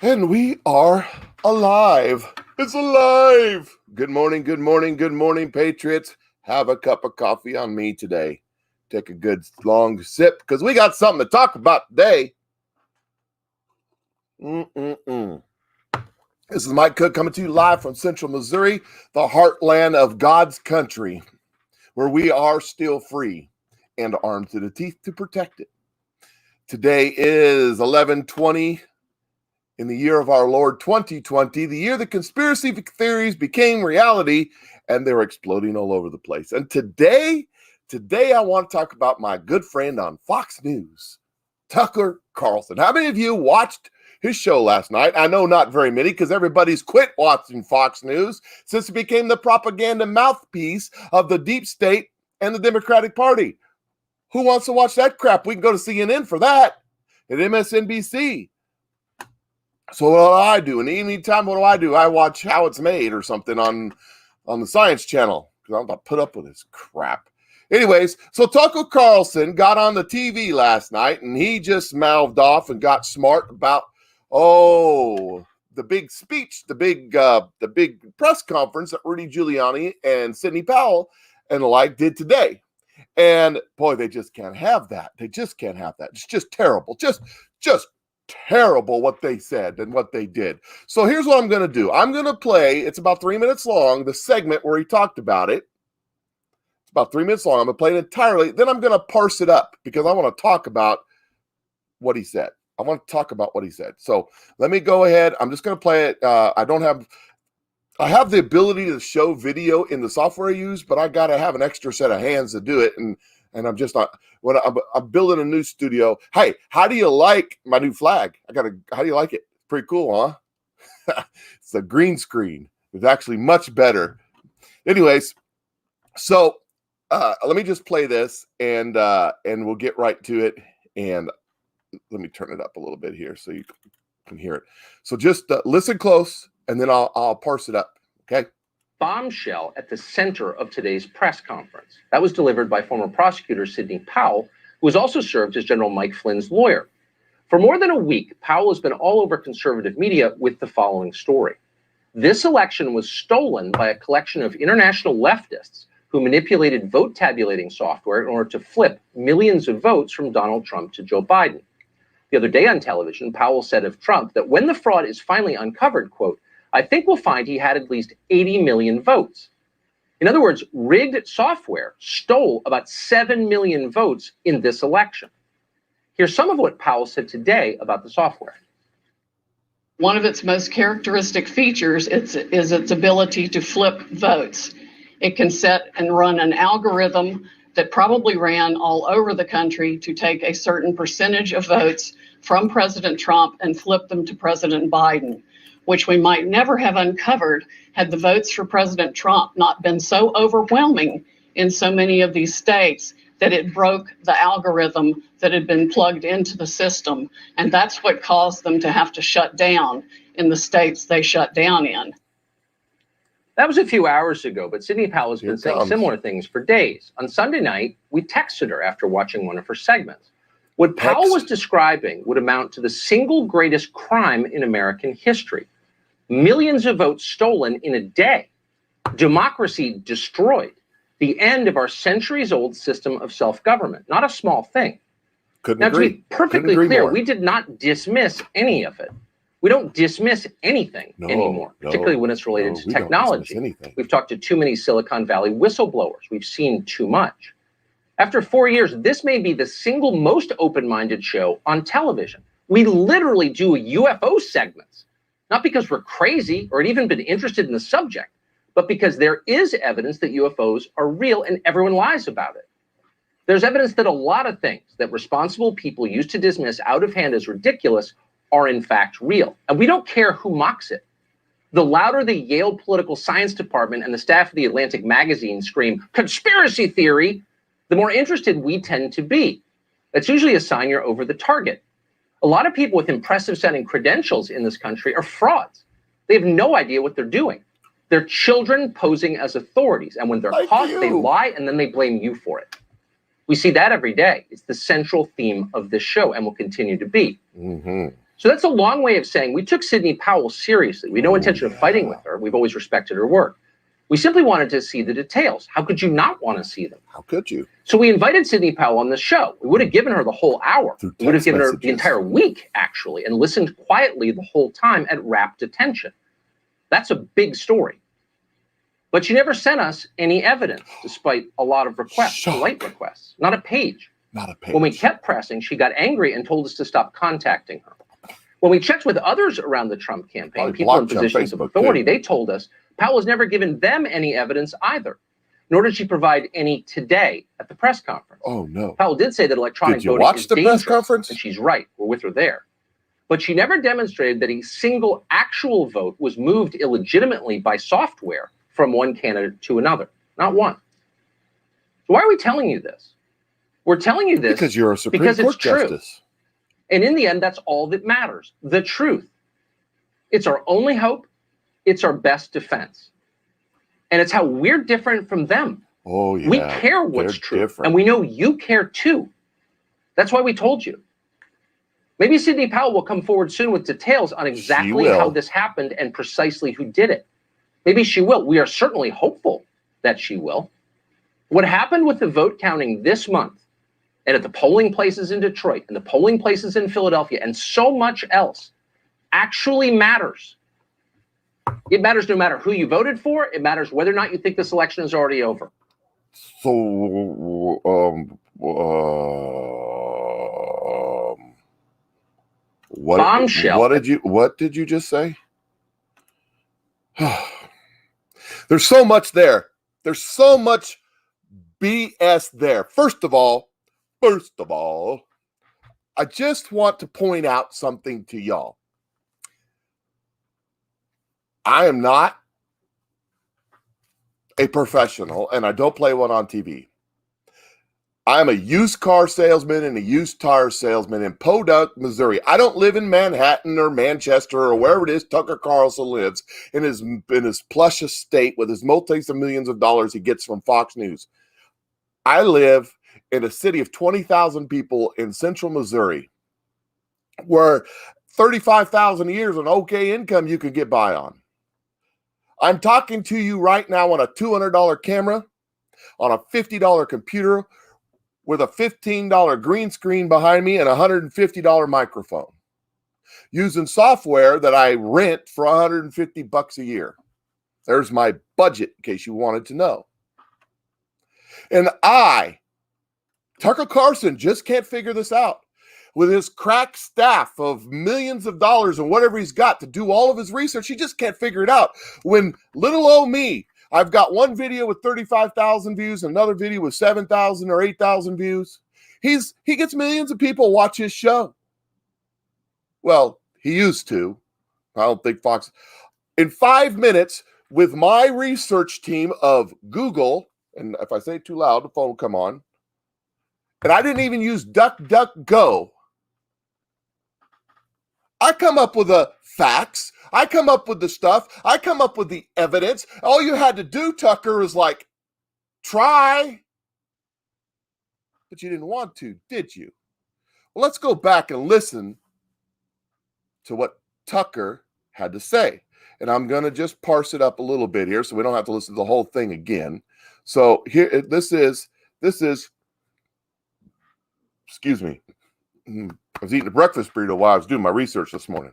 And we are alive. It's alive. Good morning, good morning, good morning, Patriots. Have a cup of coffee on me today. Take a good long sip because we got something to talk about today. This is Mike Cook coming to you live from Central Missouri, the heartland of God's country, where we are still free and armed to the teeth to protect it. Today is 11/20 in the year of our Lord 2020, the year the conspiracy theories became reality and they're exploding all over the place. And today I want to talk about my good friend on Fox News, Tucker Carlson. How many of you watched his show last night? I know not very many because everybody's quit watching Fox News since it became the propaganda mouthpiece of the deep state and the Democratic Party. Who wants to watch that crap? We can go to CNN for that and MSNBC. So what do? In the evening time, what do? I watch How It's Made or something on the Science Channel because I'm not put up with this crap. Anyways, so Tucker Carlson got on the TV last night and he just mouthed off and got smart about the big speech, the big press conference that Rudy Giuliani and Sidney Powell and the like did today. And boy, they just can't have that. They just can't have that. It's just terrible. Just terrible what they said and what they did. So here's what I'm going to do. I'm going to play, it's about 3 minutes long, the segment where he talked about it. It's about 3 minutes long. I'm going to play it entirely. Then I'm going to parse it up because I want to talk about what he said. I want to talk about what he said. So let me go ahead. I'm just going to play it. I have the ability to show video in the software I use, but I got to have an extra set of hands to do it. And I'm just not. I'm building a new studio. Hey, how do you like my new flag? How do you like it? Pretty cool, huh? It's a green screen. It's actually much better. Anyways, so let me just play this and we'll get right to it. And let me turn it up a little bit here so you can hear it. So just listen close, and then I'll parse it up. Okay. Bombshell at the center of today's press conference. That was delivered by former prosecutor Sidney Powell, who has also served as General Mike Flynn's lawyer. For more than a week, Powell has been all over conservative media with the following story. This election was stolen by a collection of international leftists who manipulated vote tabulating software in order to flip millions of votes from Donald Trump to Joe Biden. The other day on television, Powell said of Trump that when the fraud is finally uncovered, quote, I think we'll find he had at least 80 million votes. In other words, rigged software stole about 7 million votes in this election. Here's some of what Powell said today about the software. One of its most characteristic features is its ability to flip votes. It can set and run an algorithm that probably ran all over the country to take a certain percentage of votes from President Trump and flip them to President Biden, which we might never have uncovered had the votes for President Trump not been so overwhelming in so many of these states that it broke the algorithm that had been plugged into the system. And that's what caused them to have to shut down in the states they shut down in. That was a few hours ago, but Sidney Powell has been saying similar things for days. On Sunday night, we texted her after watching one of her segments. What Powell was describing would amount to the single greatest crime in American history. Millions of votes stolen in a day. Democracy destroyed. The end of our centuries-old system of self-government. Not a small thing. Now, to be perfectly clear, we did not dismiss any of it. We don't dismiss anything anymore, particularly when it's related to technology. We've talked to too many Silicon Valley whistleblowers. We've seen too much. After 4 years, this may be the single most open-minded show on television. We literally do UFO segments, not because we're crazy or had even been interested in the subject, but because there is evidence that UFOs are real and everyone lies about it. There's evidence that a lot of things that responsible people used to dismiss out of hand as ridiculous are in fact real. And we don't care who mocks it. The louder the Yale Political Science Department and the staff of the Atlantic magazine scream, conspiracy theory, the more interested we tend to be. That's usually a sign you're over the target. A lot of people with impressive sounding credentials in this country are frauds. They have no idea what they're doing. They're children posing as authorities. And when they're caught, they lie and then they blame you for it. We see that every day. It's the central theme of this show and will continue to be. So that's a long way of saying we took Sidney Powell seriously. We had no intention of fighting with her. We've always respected her work. We simply wanted to see the details. How could you not want to see them? How could you? So we invited Sidney Powell on the show. We would have given her the whole hour. We would have given her the entire week, actually, and listened quietly the whole time at rapt attention. That's a big story. But she never sent us any evidence, despite a lot of requests, polite requests, not a page. Not a page. When we kept pressing, she got angry and told us to stop contacting her. When we checked with others around the Trump campaign, people in positions of authority, they told us Powell has never given them any evidence either, nor did she provide any today at the press conference. Oh, no. Powell did say that electronic voting is dangerous. Did you watch the press conference? And she's right. We're with her there. But she never demonstrated that a single actual vote was moved illegitimately by software from one candidate to another. Not one. So why are we telling you this? We're telling you this because you're a Supreme Court justice. And in the end, that's all that matters. The truth. It's our only hope. It's our best defense. And it's how we're different from them. Oh, yeah. We care what's true. Different. And we know you care too. That's why we told you. Maybe Sidney Powell will come forward soon with details on exactly how this happened and precisely who did it. Maybe she will. We are certainly hopeful that she will. What happened with the vote counting this month and at the polling places in Detroit and the polling places in Philadelphia and so much else actually matters. It matters no matter who you voted for. It matters whether or not you think this election is already over. So, bombshell. What did you just say? There's so much there. There's so much BS there. First of all, I just want to point out something to y'all. I am not a professional, and I don't play one on TV. I'm a used car salesman and a used tire salesman in Podunk, Missouri. I don't live in Manhattan or Manchester or wherever it is Tucker Carlson lives in his plush estate with his multis of millions of dollars he gets from Fox News. I live in a city of 20,000 people in central Missouri where 35,000 a year is an okay income you can get by on. I'm talking to you right now on a $200 camera, on a $50 computer, with a $15 green screen behind me and a $150 microphone, using software that I rent for $150 a year. There's my budget, in case you wanted to know. And Tucker Carlson, just can't figure this out. With his crack staff of millions of dollars and whatever he's got to do all of his research, he just can't figure it out. When little old me, I've got one video with 35,000 views, another video with 7,000 or 8,000 views. He gets millions of people watch his show. Well, he used to. I don't think Fox. In 5 minutes, with my research team of Google, and if I say it too loud, the phone will come on, and I didn't even use DuckDuckGo. I come up with the facts. I come up with the stuff. I come up with the evidence. All you had to do, Tucker, is try. But you didn't want to, did you? Well, let's go back and listen to what Tucker had to say. And I'm going to just parse it up a little bit here so we don't have to listen to the whole thing again. So here, this is, excuse me. I was eating a breakfast burrito while I was doing my research this morning.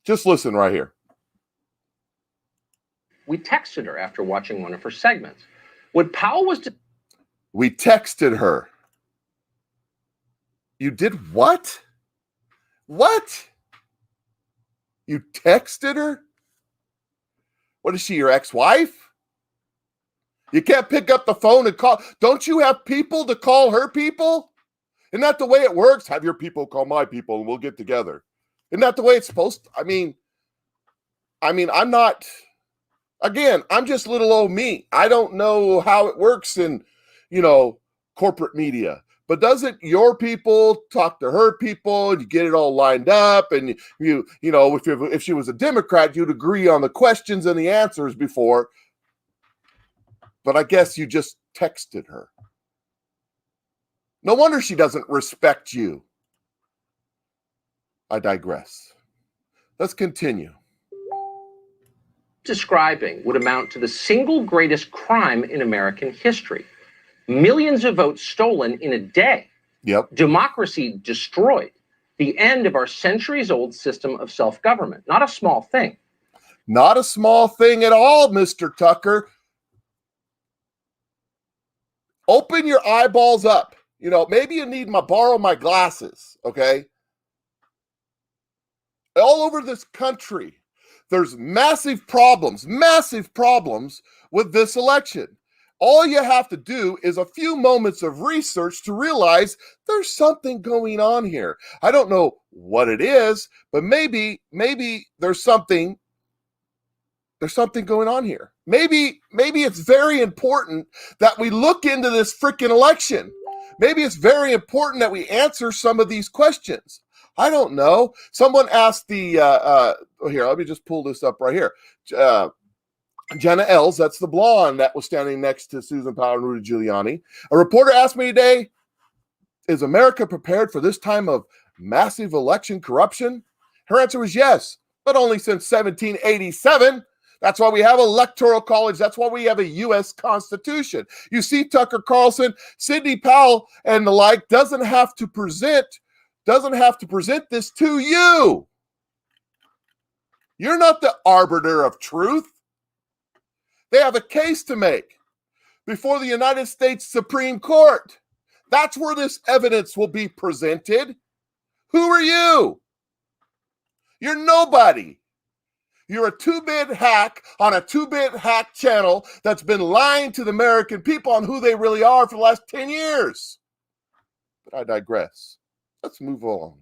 Just listen right here. We texted her after watching one of her segments. What Powell was... We texted her. You did what? What? You texted her? What is she, your ex-wife? You can't pick up the phone and call. Don't you have people to call her people? Isn't that the way it works? Have your people call my people and we'll get together. Isn't that the way it's supposed to? I mean, I'm not, again, I'm just little old me. I don't know how it works in, corporate media. But doesn't your people talk to her people and you get it all lined up? And if she was a Democrat, you'd agree on the questions and the answers before. But I guess you just texted her. No wonder she doesn't respect you. I digress. Let's continue. Describing would amount to the single greatest crime in American history. Millions of votes stolen in a day. Yep. Democracy destroyed. The end of our centuries-old system of self-government. Not a small thing. Not a small thing at all, Mr. Tucker. Open your eyeballs up. You know, maybe you need to borrow my glasses, okay? All over this country, there's massive problems with this election. All you have to do is a few moments of research to realize there's something going on here. I don't know what it is, but maybe there's something going on here. Maybe it's very important that we look into this freaking election. Maybe it's very important that we answer some of these questions. I don't know. Someone asked here, let me just pull this up right here. Jenna Els, that's the blonde that was standing next to Susan Powell and Rudy Giuliani. A reporter asked me today, is America prepared for this time of massive election corruption? Her answer was yes, but only since 1787. That's why we have electoral college. That's why we have a U.S. Constitution. You see, Tucker Carlson, Sidney Powell, and the like doesn't have to present this to you. You're not the arbiter of truth. They have a case to make before the United States Supreme Court. That's where this evidence will be presented. Who are you? You're nobody. You're a two-bit hack on a two-bit hack channel that's been lying to the American people on who they really are for the last 10 years. But I digress. Let's move on.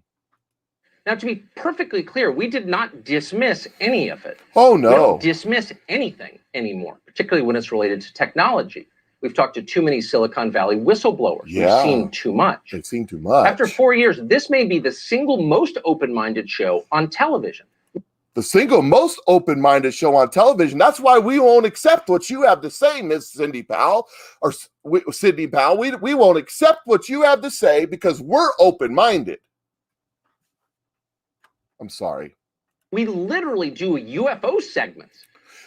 Now, to be perfectly clear, we did not dismiss any of it. Oh, no. We don't dismiss anything anymore, particularly when it's related to technology. We've talked to too many Silicon Valley whistleblowers. Yeah. We've seen too much. They've seen too much. After 4 years, this may be the single most open-minded show on television. The single most open-minded show on television. That's why we won't accept what you have to say, Miss Cindy Powell, or Sidney Powell. We won't accept what you have to say because we're open-minded. I'm sorry. We literally do UFO segments,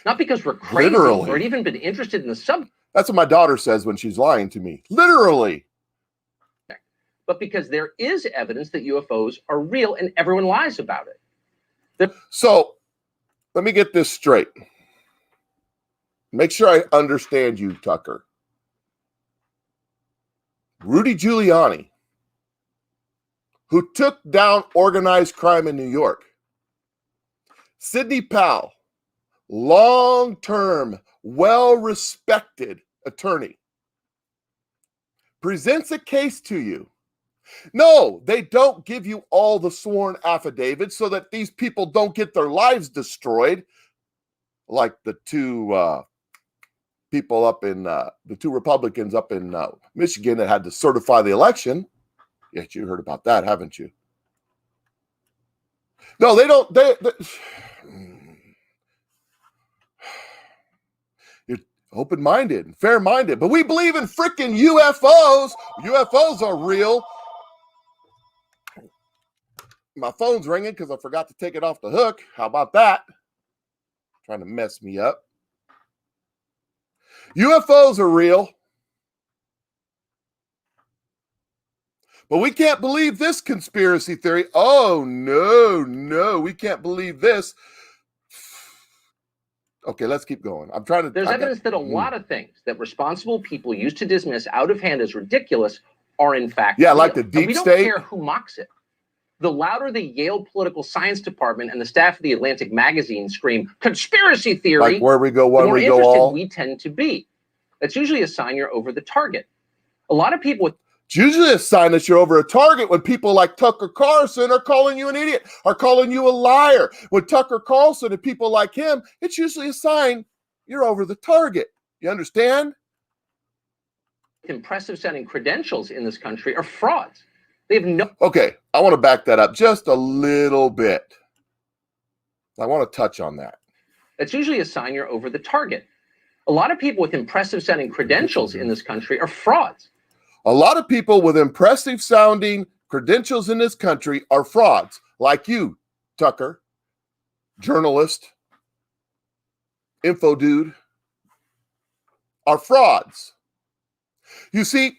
not because we're crazy or even been interested in the subject. That's what my daughter says when she's lying to me. Literally. But because there is evidence that UFOs are real and everyone lies about it. So let me get this straight. Make sure I understand you, Tucker. Rudy Giuliani, who took down organized crime in New York. Sidney Powell, long-term, well-respected attorney, presents a case to you. No, they don't give you all the sworn affidavits so that these people don't get their lives destroyed, like the two people up in the two Republicans up in Michigan that had to certify the election. Yes, you heard about that, haven't you? No, they don't. You're open-minded and fair-minded, but we believe in freaking UFOs. UFOs are real. My phone's ringing because I forgot to take it off the hook. How about that? Trying to mess me up. UFOs are real. But we can't believe this conspiracy theory. Oh, no, we can't believe this. Okay, let's keep going. There's evidence that a lot of things that responsible people used to dismiss out of hand as ridiculous are in fact real. Like the deep state. We don't care who mocks it. The louder the Yale Political Science Department and the staff of the Atlantic magazine scream conspiracy theory, like where we go, one the more we go interested all. We tend to be. That's usually a sign you're over the target. A lot of people with It's usually a sign that you're over a target when people like Tucker Carlson are calling you an idiot, are calling you a liar. When Tucker Carlson and people like him, it's usually a sign you're over the target. You understand? impressive sounding credentials in this country are frauds. They have no. Okay, I want to back that up just a little bit. I want to touch on that. That's usually a sign you're over the target. A lot of people with impressive sounding credentials in this country are frauds. A lot of people with impressive sounding credentials in this country are frauds. like you, Tucker, journalist, info dude, are frauds. You see,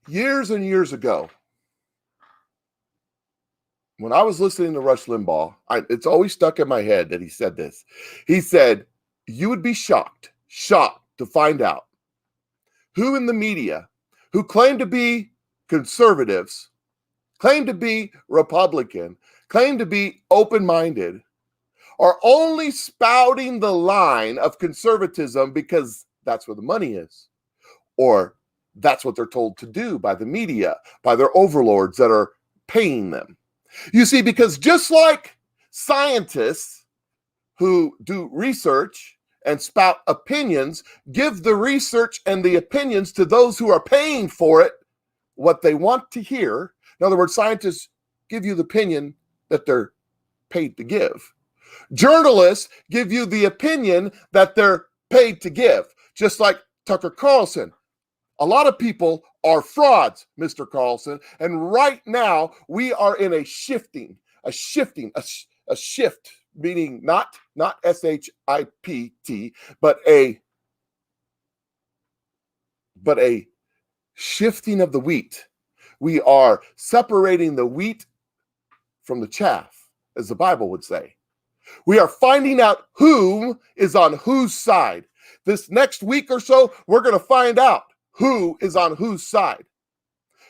years and years ago, when I was listening to Rush Limbaugh, it's always stuck in my head that he said this. He said, you would be shocked to find out who in the media, who claim to be conservatives, claim to be Republican, claim to be open-minded, are only spouting the line of conservatism because that's where the money is, or that's what they're told to do by the media, by their overlords that are paying them. You see, because just like scientists who do research and spout opinions, give the research and the opinions to those who are paying for it, what they want to hear. In other words, scientists give you the opinion that they're paid to give. Journalists give you the opinion that they're paid to give, just like Tucker Carlson. A lot of people are frauds, Mr. Carlson, and right now we are in a shift, meaning not SHIPT, but a shifting of the wheat. We are separating the wheat from the chaff, as the Bible would say. We are finding out who is on whose side. This next week or so, we're going to find out who is on whose side.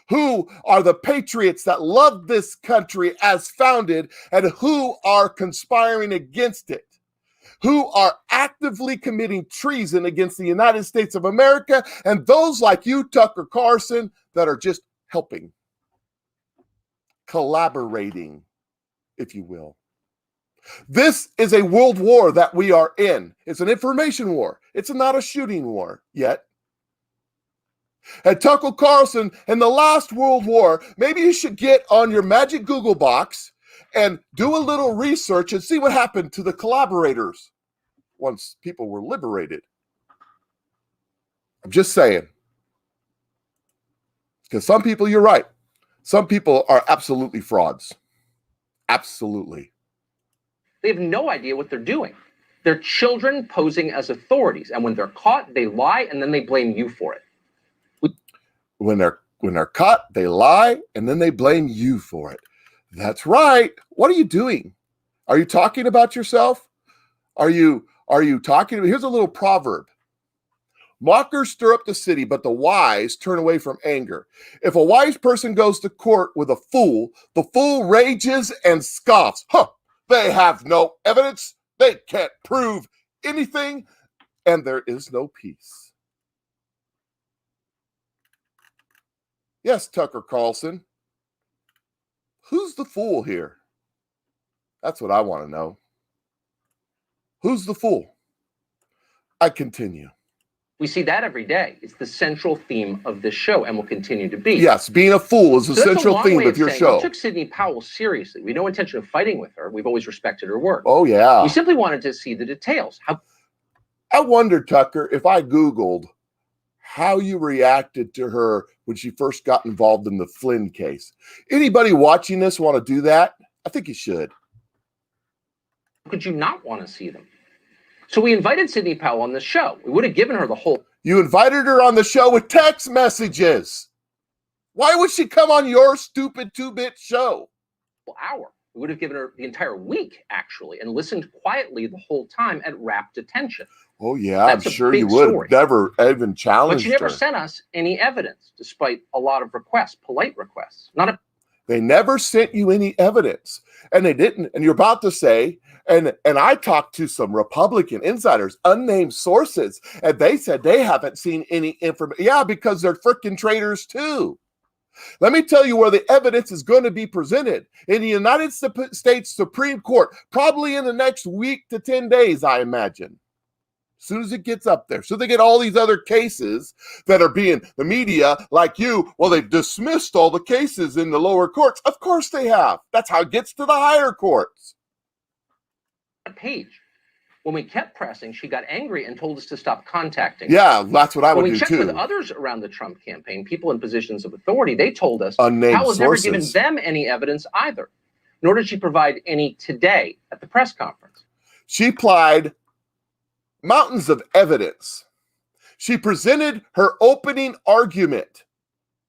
Who are the patriots that love this country as founded, and who are conspiring against it? Who are actively committing treason against the United States of America, and those like you, Tucker Carlson, that are just helping, collaborating, if you will. This is a world war that we are in. It's an information war. It's not a shooting war yet. And Tucker Carlson, in the last World War, maybe you should get on your magic Google box and do a little research and see what happened to the collaborators once people were liberated. I'm just saying. Because some people, you're right. Some people are absolutely frauds. Absolutely. They have no idea what they're doing. They're children posing as authorities. And when they're caught, they lie and then they blame you for it. When they're caught, they lie, and then they blame you for it. That's right. What are you doing? Are you talking about yourself? Are you talking? Here's a little proverb. Mockers stir up the city, but the wise turn away from anger. If a wise person goes to court with a fool, the fool rages and scoffs. They have no evidence. They can't prove anything, and there is no peace. Yes, Tucker Carlson. Who's the fool here? That's what I want to know. Who's the fool? I continue. We see that every day. It's the central theme of this show and will continue to be. Yes, being a fool is the central theme of your show. We took Sidney Powell seriously. We had no intention of fighting with her. We've always respected her work. Oh, yeah. We simply wanted to see the details. I wonder, Tucker, if I Googled how you reacted to her when she first got involved in the Flynn case. Anybody watching this want to do that? I think you should. Could you not want to see them? So we invited Sidney Powell on the show. We would have given her the whole... You invited her on the show with text messages. Why would she come on your stupid 2-bit show? Hour. We would have given her the entire week, actually, and listened quietly the whole time at rapt attention. Oh, yeah, I'm sure you would have never even challenged her. But she never sent us any evidence, despite a lot of requests, polite requests. They never sent you any evidence, and they didn't. And you're about to say, and I talked to some Republican insiders, unnamed sources, and they said they haven't seen any information. Yeah, because they're freaking traitors too. Let me tell you where the evidence is going to be presented in the United States Supreme Court, probably in the next week to 10 days, I imagine. As soon as it gets up there. So they get all these other cases that are being, the media, like you, well, they've dismissed all the cases in the lower courts. Of course they have. That's how it gets to the higher courts. A page. When we kept pressing, she got angry and told us to stop contacting. Yeah, that's what I would do too. When we checked with others around the Trump campaign, people in positions of authority, they told us unnamed Powell has sources. never given them any evidence either. nor did she provide any today at the press conference. She applied mountains of evidence. She presented her opening argument,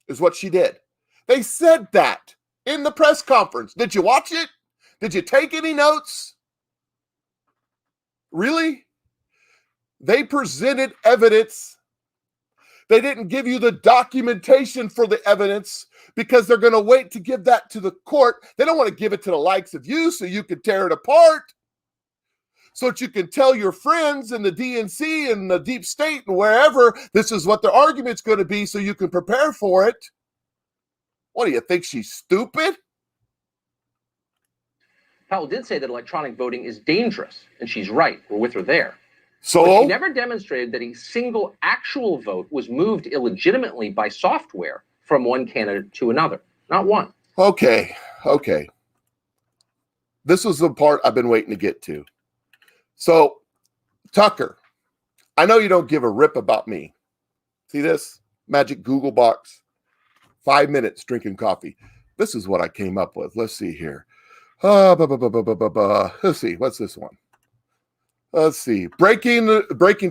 is what she did. They said that in the press conference. Did you watch it? Did you take any notes? Really? They presented evidence. They didn't give you the documentation for the evidence because they're going to wait to give that to the court. They don't want to give it to the likes of you so you can tear it apart, so that you can tell your friends in the DNC and the deep state and wherever this is what the argument's going to be so you can prepare for it. What do you think? She's stupid? Powell did say that electronic voting is dangerous, and she's right. We're with her there. So but she never demonstrated that a single actual vote was moved illegitimately by software from one candidate to another. Not one. Okay. This is the part I've been waiting to get to. So, Tucker, I know you don't give a rip about me. See this? Magic Google box. 5 minutes drinking coffee. This is what I came up with. Let's see here. Let's see. What's this one? Let's see. Breaking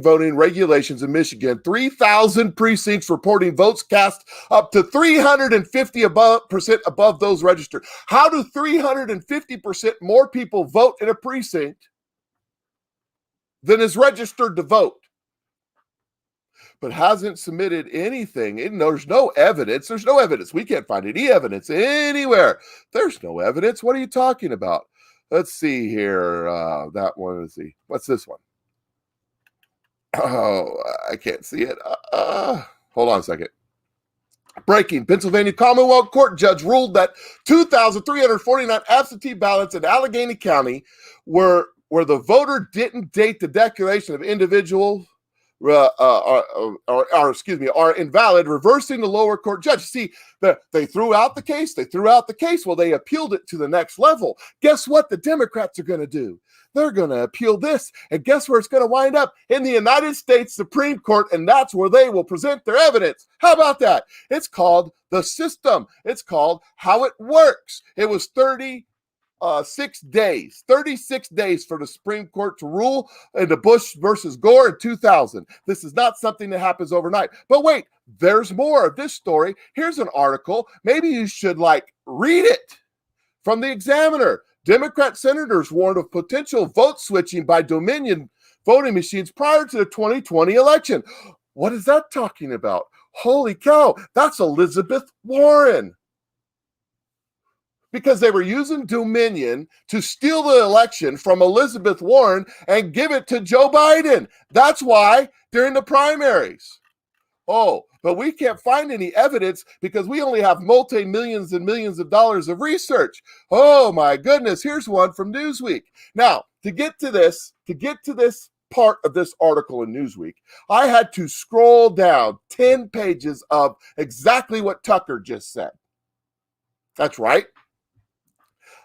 voting regulations in Michigan. 3,000 precincts reporting votes cast up to 350% above those registered. How do 350% more people vote in a precinct than is registered to vote? But hasn't submitted anything. There's no evidence. There's no evidence. We can't find any evidence anywhere. There's no evidence. What are you talking about? Let's see here. That one. Let's see. What's this one? Oh, I can't see it. Hold on a second. Breaking. Pennsylvania Commonwealth Court judge ruled that 2,349 absentee ballots in Allegheny County where the voter didn't date the declaration of individual are invalid, reversing the lower court judge. See, they threw out the case. Well, they appealed it to the next level. Guess what the Democrats are going to do? They're going to appeal this. And guess where it's going to wind up? In the United States Supreme Court, and that's where they will present their evidence. How about that? It's called the system. It's called how it works. It was 36 days for the Supreme Court to rule in the Bush versus Gore in 2000. This is not something that happens overnight. But wait, there's more of this story. Here's an article. Maybe you should read it from the Examiner. Democrat senators warned of potential vote switching by Dominion voting machines prior to the 2020 election. What is that talking about? Holy cow, that's Elizabeth Warren. Because they were using Dominion to steal the election from Elizabeth Warren and give it to Joe Biden. That's why during the primaries. Oh, but we can't find any evidence because we only have multi-millions and millions of dollars of research. Oh my goodness, here's one from Newsweek. Now, to get to this part of this article in Newsweek, I had to scroll down 10 pages of exactly what Tucker just said. That's right.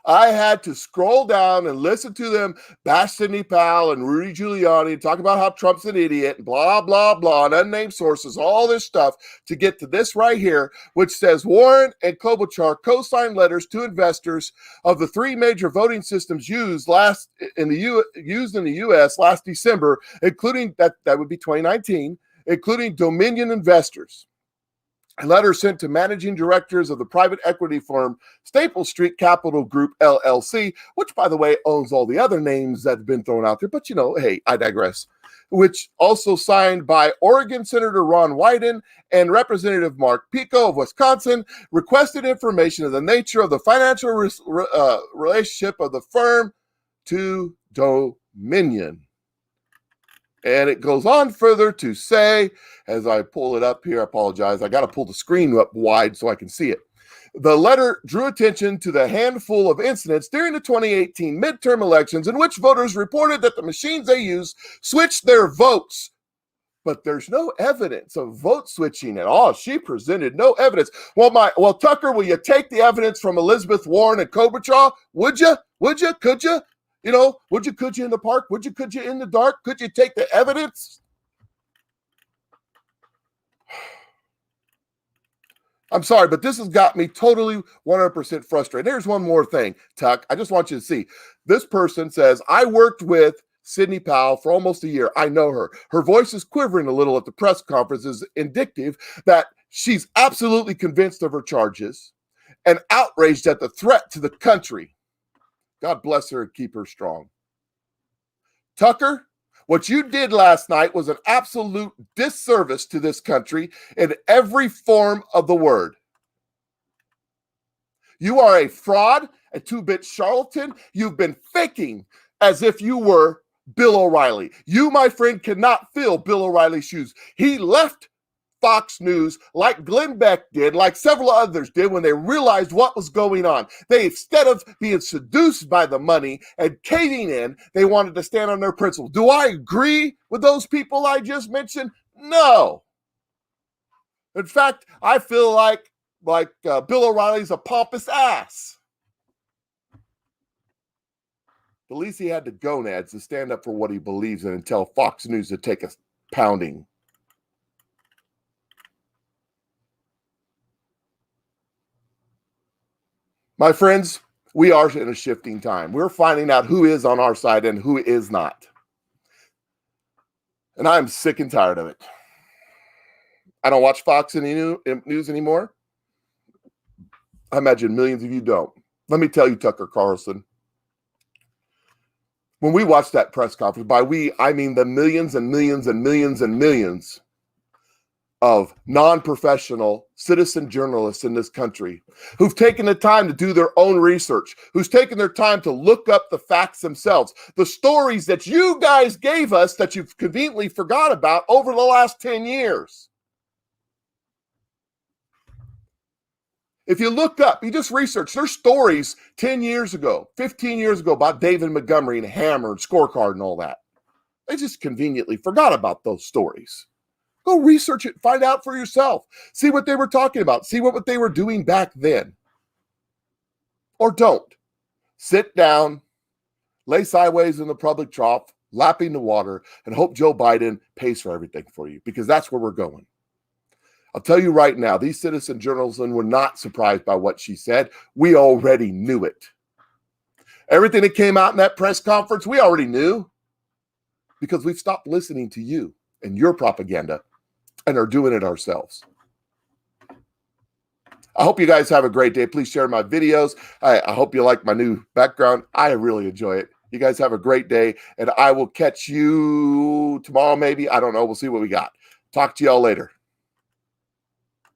I had to scroll down and listen to them bash Sidney Powell and Rudy Giuliani and talk about how Trump's an idiot and blah, blah, blah, and unnamed sources, all this stuff to get to this right here, which says Warren and Klobuchar co-signed letters to investors of the three major voting systems used in the U.S. last December, including that would be 2019, including Dominion investors. A letter sent to managing directors of the private equity firm Staple Street Capital Group, LLC, which, by the way, owns all the other names that have been thrown out there. But, hey, I digress. Which also signed by Oregon Senator Ron Wyden and Representative Mark Pico of Wisconsin, requested information of the nature of the financial relationship of the firm to Dominion. And it goes on further to say, as I pull it up here, I apologize, I got to pull the screen up wide so I can see it. The letter drew attention to the handful of incidents during the 2018 midterm elections in which voters reported that the machines they used switched their votes. But there's no evidence of vote switching at all. She presented no evidence. Well, Tucker, will you take the evidence from Elizabeth Warren and Klobuchar? Would you? Could you? Could you in the park? Could you in the dark? Could you take the evidence? I'm sorry, but this has got me totally 100% frustrated. There's one more thing, Tuck. I just want you to see. This person says, I worked with Sidney Powell for almost a year. I know her. Her voice is quivering a little at the press conference is indicative that she's absolutely convinced of her charges and outraged at the threat to the country. God bless her and keep her strong. Tucker, what you did last night was an absolute disservice to this country in every form of the word. You are a fraud, a two-bit charlatan. You've been faking as if you were Bill O'Reilly. You, my friend, cannot fill Bill O'Reilly's shoes. He left Fox News like Glenn Beck did, like several others did when they realized what was going on. They, instead of being seduced by the money and caving in, they wanted to stand on their principles. Do I agree with those people I just mentioned? No. In fact, I feel like Bill O'Reilly's a pompous ass. At least he had the gonads to stand up for what he believes in and tell Fox News to take a pounding. My friends, we are in a shifting time. We're finding out who is on our side and who is not. And I'm sick and tired of it. I don't watch Fox News anymore. I imagine millions of you don't. Let me tell you, Tucker Carlson, when we watched that press conference, by we, I mean the millions and millions and millions and millions of non-professional citizen journalists in this country who've taken the time to do their own research, who's taken their time to look up the facts themselves, the stories that you guys gave us that you've conveniently forgot about over the last 10 years. If you look up, you just research, there's stories 10 years ago, 15 years ago about David Montgomery and Hammer and Scorecard and all that. They just conveniently forgot about those stories. Go research it, find out for yourself. See what they were talking about. See what they were doing back then. Or don't. Sit down, lay sideways in the public trough, lapping the water, and hope Joe Biden pays for everything for you, because that's where we're going. I'll tell you right now, these citizen journalists were not surprised by what she said. We already knew it. Everything that came out in that press conference, we already knew, because we've stopped listening to you and your propaganda and are doing it ourselves. I hope you guys have a great day. Please share my videos. I hope you like my new background. I really enjoy it. You guys have a great day, and I will catch you tomorrow maybe. I don't know. We'll see what we got. Talk to y'all later.